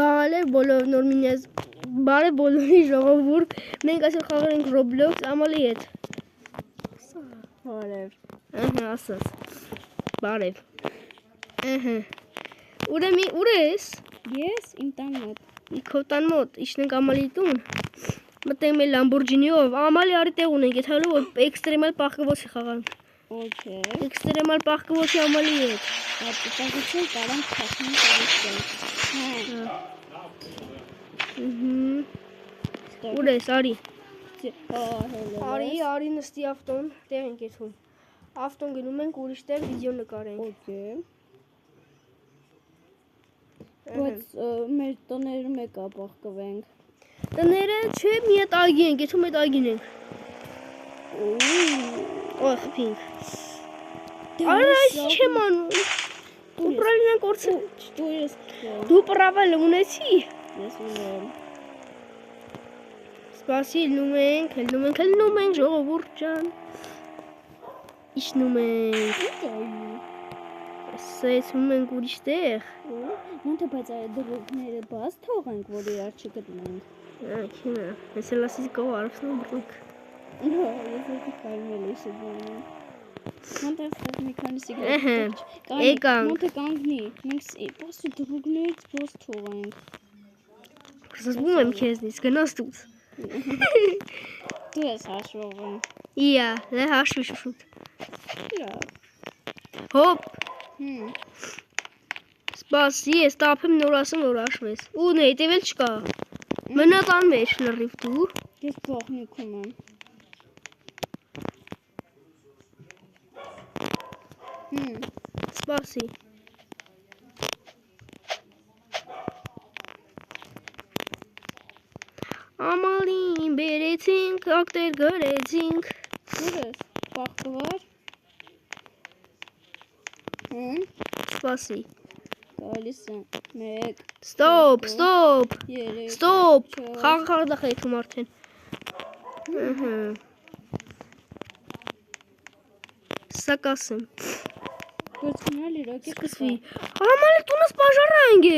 Բարև բոլորի ժողովուրդ, մենք այսօր խաղալ ենք Roblox Ամալի հետ։ Բարև։ Ահա, ասած։ Բարև։ Ահա։ Ուր ես։ Ես իմ տան մոտ։ Քո տան մոտ, իջնենք Ամալի տուն։ Մտենք մեր Lamborghini-ով։ Ամալի արի տեղ ունենք, եթե հալու էքստրեմալ պահկվոցի խաղանք։ Okay։ Էքստրեմալ պահկվոցի Ամալի հետ։ Ապտակություն կարանք խախնենք արիստել։ Ուր ես, արի։ Արի։ Արի նստի ավտոն, տեղ ենք եթում։ Ավտոն գնում ենք ուրիշ տեղ վիդեո նկարենք։ Okay։ Բայց մեր տները մեկա պահկվենք։ Տները չէ, մի հատ այգի ենք, եթում այդ այգին ենք։ Օй, խփինք։ Արա, այս չեմ անում։ Դու պրավիլն կորցել։ Դու պրավիլ ունեցի։ Ես ունեմ։ Սպասի, հելնում ենք, ժողովուրդ ջան։ Իջնում ենք։ Սեցում ենք ուրիշ տեղ։ Ոնց է բայց այդ դռները բաց թողենք, որ իրար չգտնենք։ Քինա, ես էլ ասի կո արվսն բռնք։ Ես էլ կարմել եմ շփոթում։ Ոնց է մի քանի սիգարետ։ Եկանք։ Ոնց է կանգնի։ Մենք պոստը դռներից բաց թողենք։ Զսպում եմ քեզնից, գնաս դու։ Դու ես հաշվում։ Իա, դե հաշվի շուտ։ Լավ։ Հոպ։ Սպասի, ես տափեմ նոր ասեմ, որ հաշվես։ Ու հետևել չկա։ Մնա տան մեջ լրիվ դու։ Ես փոխնիկում եմ։ Սպասի։ Ամալին բերեցինք, ակտեր գրեցինք։ Ուր ես, պահկվար։ Սպասի։ Գալիս եմ, 1 Ստոպ, 3 Ստոպ, խաղադախ եթում արդեն։ Սակասեմ։ Բայց քնալ իրոք է Սկսվի։ Ամալի տունս պաժարանք է։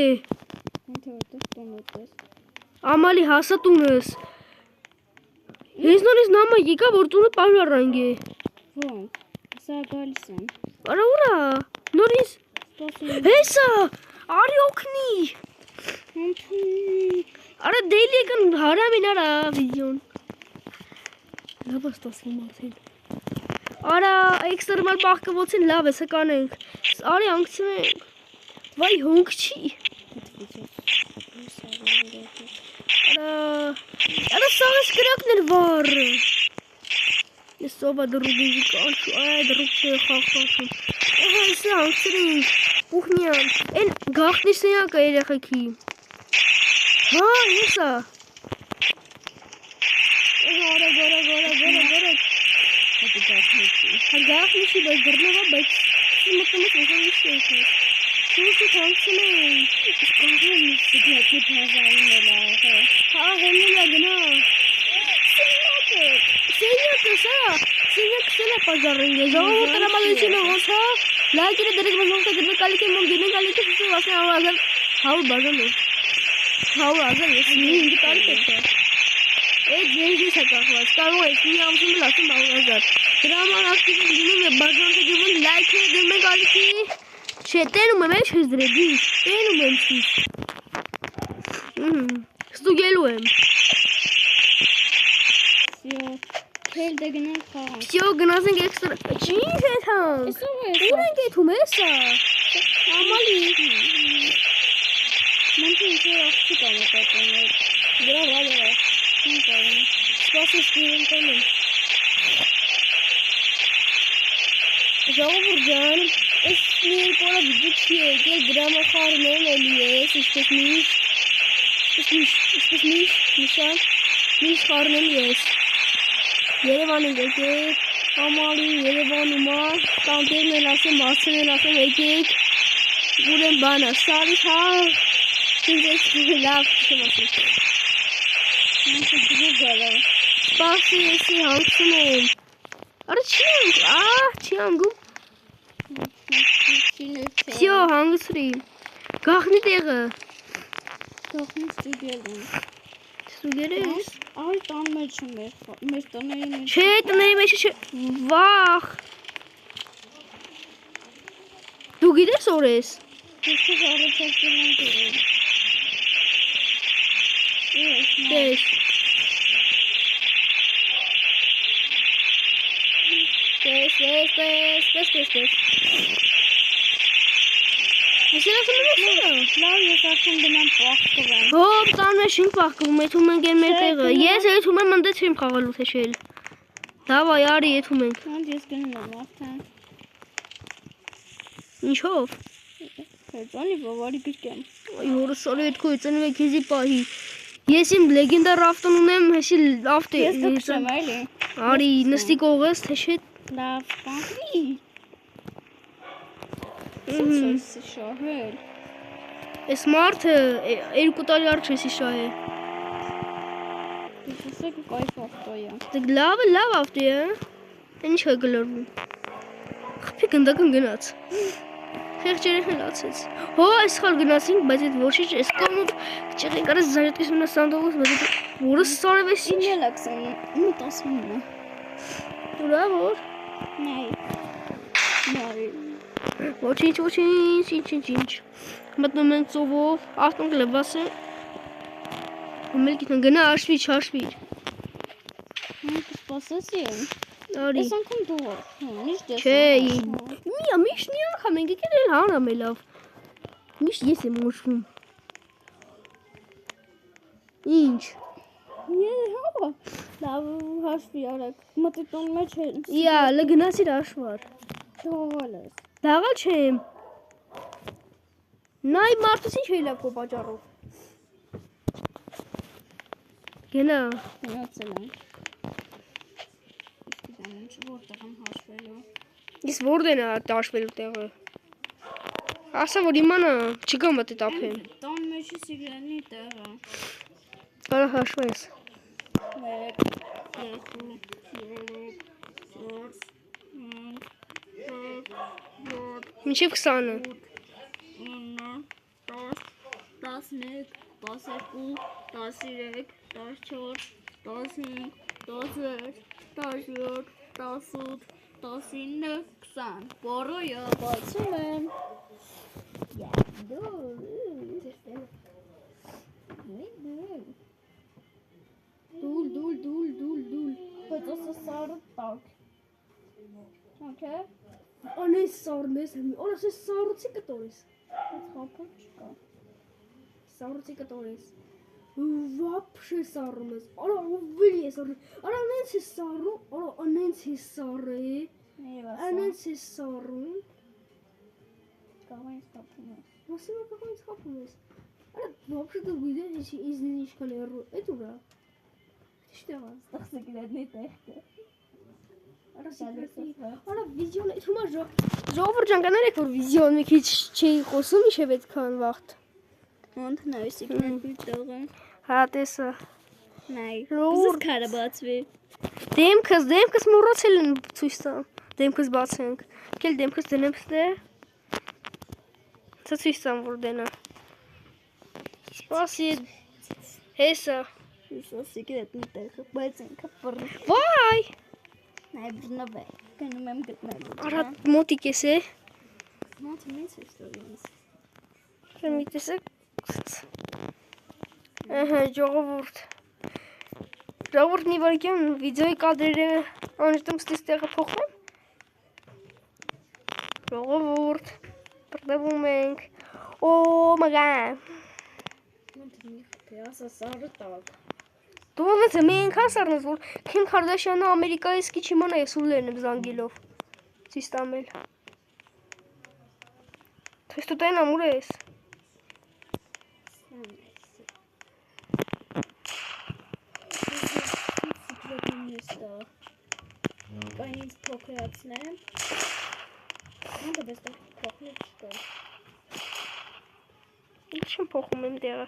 Ոնց է որտեղ տոնոտ ես։ Ամալի հասա տունս։ Ես նորից նամա եկա, որ տունը պաժարանք է։ Ոնց, սա գալիս եմ։ Արա ուրա, նորից։ Հեսա, արի օգնի։ Արա դեյլի եկան հարամին արա վիդեոն։ Լավ ես տասում արդեն։ Արա էքստրեմալ պահկվոցին լավ է սկանենք։ Արի անգցնենք։ Վայ հոնք չի։ Արա սաղես կրակն էր վար։ Ես սովա դրուգիզի կանչու, դրուգ չի խաղխաշում։ Հեսը անգցրինք, ուխնյան, են գաղտնի սենյակը երեխեքի։ Հա, հեսա։ Արա, գորա։ Գաղտնի չի, բայց գրնովա, բայց մտումս վզան իշտ է իքաս։ Շուշը թանքցնեն, իսկանգեն միշտ դյակի բազային էլա, հա, հենելա գնա։ Սենյակը սա, սենյակը սենա պաժարին է, ժողովուրդ տրամալություն ոնց հա, լայքերը դրեք մզոնք է գրնը կալիք եմ գինեն կալիք է սուսը վասն հավազան, հավը բաժան էր, հավը ազան ես, մի ինգի կալիք է կա, այդ ձեզիս է կախված, կարող ես մի ամսում էլ ասում հավը ազար, դրաման ակտիվ են գինում է բաժանք է գրվում, լայքերը գրում են կալիքի, չէ, տենում եմ էչ ես դրեդիս, տենում եմ սիս, ստուգելու եմ, Քել դե գնանք խաղանք։ Всё, գնացինք էքստրա։ Չի հետանք։ Ուր ենք եթում էսա։ Ամալի։ Մանթի ինչ աղջիկ ամատատաներ։ Դրա վալը։ Ինչ կարում։ Սպասես դիրեն տանում։ Ժողովուրդ ջան, ես մի պորա վիդեո չի եկել դրամախառն եմ էլի ես, ինչպես միշտ, նշան, միշտ խառն եմ ես։ Երևան ենք եկեք, Ամալի, Երևանում ա, տանտերն են ասեմ, մասեն են ասեմ եկեք, ուր են բանը, սարի հաղ, ինձ ես լավ չեմ ասեմ։ Ոնց է դու գալա։ Սպասի եսի հանգցում եմ։ Արա չի անգում։ Всё, հանգցրի։ Գախնի տեղը։ Թողնի ստուգելն։ Ստուգերես։ Այ տան մեջ եմ մեր տների մեջ։ Չէ, տների մեջ չէ։ Վախ։ Դու գիտես որ ես։ Ես առաջարկել եմ դուրս։ Տես։ Տես։ Այսինքն ասում եմ։ Լավ, ես արդեն գնամ պահկվեմ։ Հոպ, տան մեջ ինչ պահկվում, եթում ենք են մեր տեղը։ Ես եթում եմ ընդե չեմ խաղալու թեշել։ Դավայ, արի եթում ենք։ Ոնց ես գնում եմ արդեն։ Ինչով։ Հետո բավարի գրկեմ։ Այ հորս սարի հետ քո ծնվել քեզի պահի։ Ես իմ լեգենդար ավտոն ունեմ, հեսի ավտո։ Ես կփչեմ այլի։ Արի, նստի կողես, թեշե։ Լավ, բանվի։ Սոս շահել։ Այս մարդը 2 տարի առաջ էսի շահել։ Ես ասեք կայֆ ավտոյա։ Դե լավ ավտո է։ Ինչ է գլորվում։ Խփի գնդակն գնաց։ Խեղճերին հլացեց։ Հո, այս խալ գնացինք, բայց այդ ոչինչ էս կողմով ճեղի կարես զարյատկիս մնա սանդողս, բայց որը սարևես ինչ։ Ինը լաքսան, իմը տասմունը։ Ուրա որ։ Նայ։ Ոչինչ։ Մտնում ենք ծովով, ավտոն կլվաս է։ Ամել գիտնան գնա աշվիր։ Մենք սպասեցի եմ։ Արի։ Ես անգամ դու ինչ դես։ Չէ, միշտ մի անգամ ենք եկել էլ հանրամ է լավ։ Միշտ ես եմ ուշվում։ Ինչ։ Հա։ Լավ հաշվի արեք։ Մտիտոն մեջ է։ Իա, լգնացիր աշվար։ Դողալ ես։ Դաղալ չեմ։ Նայ մարդուս ինչ հելա կո պաճառով։ Գնա։ Գնացել եմ։ Ինչ որտեղ եմ հաշվելու։ Ես որտեն է դաշվելու տեղը։ Ասա որ իմանա, չկա մտի տափեն։ Տան մեջի սիգարետի տեղը։ Կարա հաշվես։ 1 2 3 4 5 6 7 Մինչև 20-ը։ 9 10 11 12 13 14 15 16 17 18 19 20 Բորոյա բացում եմ։ Դուլ։ Բայց ասա սարը տակ։ Okay։ Անես սարնես, օրս ես սարուցի կտորես։ Բայց հապը չկա։ Սարուցի կտորես։ Вообще սարում ես։ Արա ովելի ես սարում։ Արա անենց ես սարում, արա անենց ես սարի։ Անենց ես սարում։ Կավայից կապում ես։ Մասիմա կավայից կապում ես։ Արա вообще դու գիտես իզնին ինչքան երու։ Էդ ուրա։ Շտեղա։ Ստախսը գրադնի տեղը։ Արա վիզիոն է, թումա ժողովուրդ ջանկաներ եք որ վիզիոն մի քիչ չի խոսում, ինչ է այդքան վաղտ։ Ոնց նայ սիգնալի տեղը։ Հա տեսա։ Նայ։ Ժողովուրդ։ Ուզես քարը բացվի։ Դեմքս մոռացել են ցույց տալ։ Դեմքս բացենք։ Կել դեմքս դնեմ ստե։ Ցույց տամ որ դենա։ Սպասի։ Հեսա։ Սա սիգարետի տեղը, բայց ինքը բռ։ Վայ։ Նայ բռնավ է։ Գնում եմ գտնել։ Արա մոտիկ ես է։ Ոնց ինձ է ստորից։ Մի տեսեք։ Ահա ժողովուրդ։ Ժողովուրդ մի վարքյան վիդեոյի կադրերը անջտում ստիս տեղը փոխվեն։ Ժողովուրդ։ Բռնվում ենք։ Oh my god։ Ոնց ինքը ասա սարը տակ։ Դու ոնց մենք հասարնես որ Քիմ Քարդաշյանը Ամերիկայից քիչ իմանա ես ուլերն եմ զանգելով։ Ցույց տամել։ Թեստո տեն ամուր ես։ Բայց փոքրացնեմ։ Ոնց է դες փոքրից չկա։ Ինչ եմ փոխում եմ տեղը։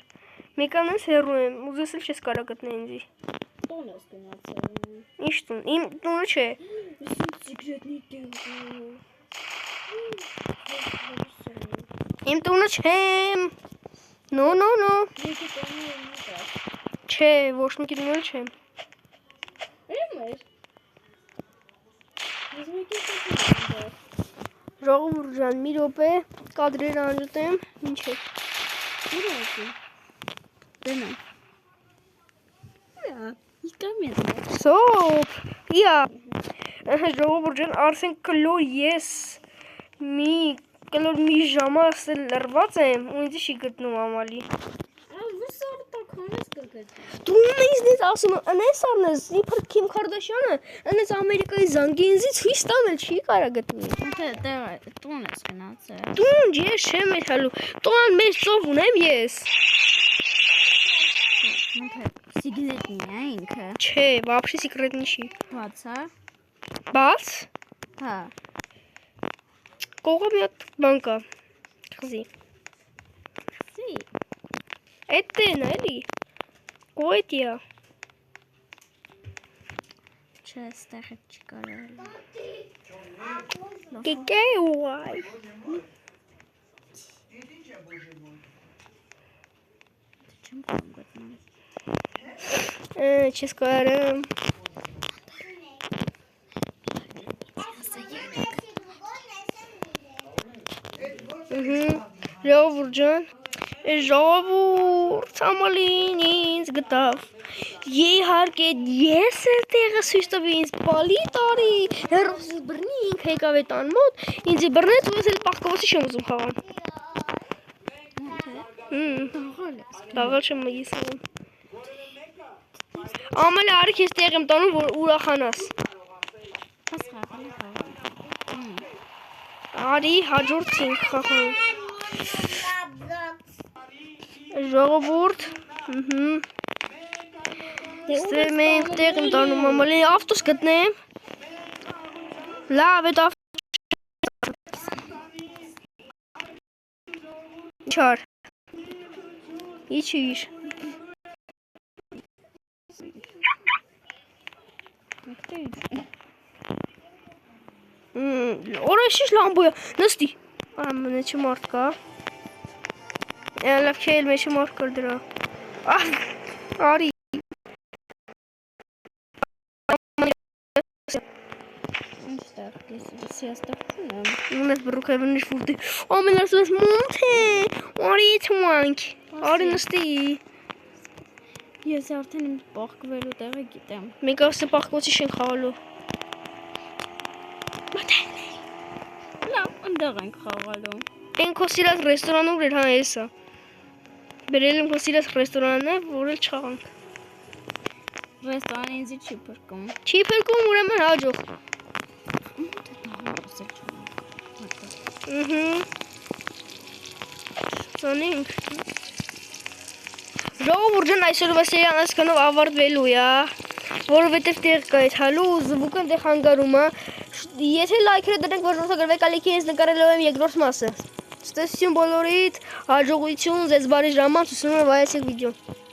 Մեկանից հեռու եմ, ուզես էլ չես կարա գտնել ինձի։ Տոն ես գնացել։ Ինչ տուն, իմ տունը չէ։ Սիգարետի տեղը։ Իմ տունը չեմ։ No, no, no։ Ես կամի եմ ուտա։ Չէ, ոչ մի կիլոմետր չեմ։ Էմեր։ Ես մի քիչ եմ։ Ժողովուրդ ջան, մի րոպե կադրերը անջատեմ, ինչ է։ Ուր է։ Դենա։ Ա, ես կամի եմ։ Սոփ։ Իա։ Ժողովուրդ ջան, Արսեն կլոր ես մի ժամը ասել լրված եմ ու ինձ չի գտնում ամալի։ Վուսար տակոնես կգետ։ Դու ինձ ասում անես արնես, իբր Քիմ Քարդաշյանը, անես Ամերիկայի զանգի ինձ ցույց տանել չի կարա գտնի։ Դե տուն ես գնացել։ Դու ես չեմ եթալու։ Տոն մեծ ծով ունեմ ես։ Սիգնետնի է ինքը։ Չէ, вообще секретնի չի։ Բաց է։ Բաց։ Հա։ Կողը մի հատ բան կա։ Խզի։ Սի։ Էդտեն էլի։ Կոետիա։ Չէ, ստեղ չի կարել։ Կեկե ուայ։ Չեմ կարող գտնել։ Չես կարամ։ Ժողովուրդ ջան, ժողովուրդ ամալին ինձ գտավ։ Իհարկե ես էլ տեղը ցույց տվի ինձ բալի տարի, հերոսս բռնի ինքը եկավ այդ անմոտ, ինձ բռնեց ու ես էլ պահկովացի չեմ ուզում խաղալ։ Դաղալ չեմ ես անում։ Ամալը արի քեզ տեղ եմ տանում, որ ուրախանաս։ Հաս խաղալի խաղալ։ Արի հաջորդին խաղանք։ Ժողովուրդ, Ստեղ մենք տեղ եմ տանում ամալի ավտոս գտնեմ։ Լավ, այդ ավտոս Չար Իչիր Ora şiş lamboya Նստի Ամենը չմարդ կա Լավ չէ էլ մեջը մարդ կար դրա Արի Ինչտեղ ես ստեղծում եմ։ Ունես բրուք վնիշ ֆուրտի Ամեն ասում ես մոնթե Արի թուանք Արի նստի Ես արդեն իմ պահկվելու տեղը գիտեմ։ Մենք ասը պահկոցի շենք խաղալու Լավ, ընդեղ ենք խաղալու։ Են քո սիրած ռեստորանը ուր էր հա էսա Բերել եմ քո սիրած ռեստորանը որ էլ չխաղանք Ռեստորանը ինձ չի փրկում։ Չի փրկում ուրեմն հաջող Ծանենք Ժողովուրդ ջան այսօրվա սերիան այսքանով ավարտվելու է որովհետև տեղ կա այդ հալու զվուկը այնտեղ հանգարում է Եթե լայքերը դրենք որ որդագրվեք ալիքի ես նկարելով եմ երկրորդ մասը Ստեսություն բոլորիդ հաջողություն ձեզ բարի ժամանց ուսնում եմ վայեցեք վիդեոն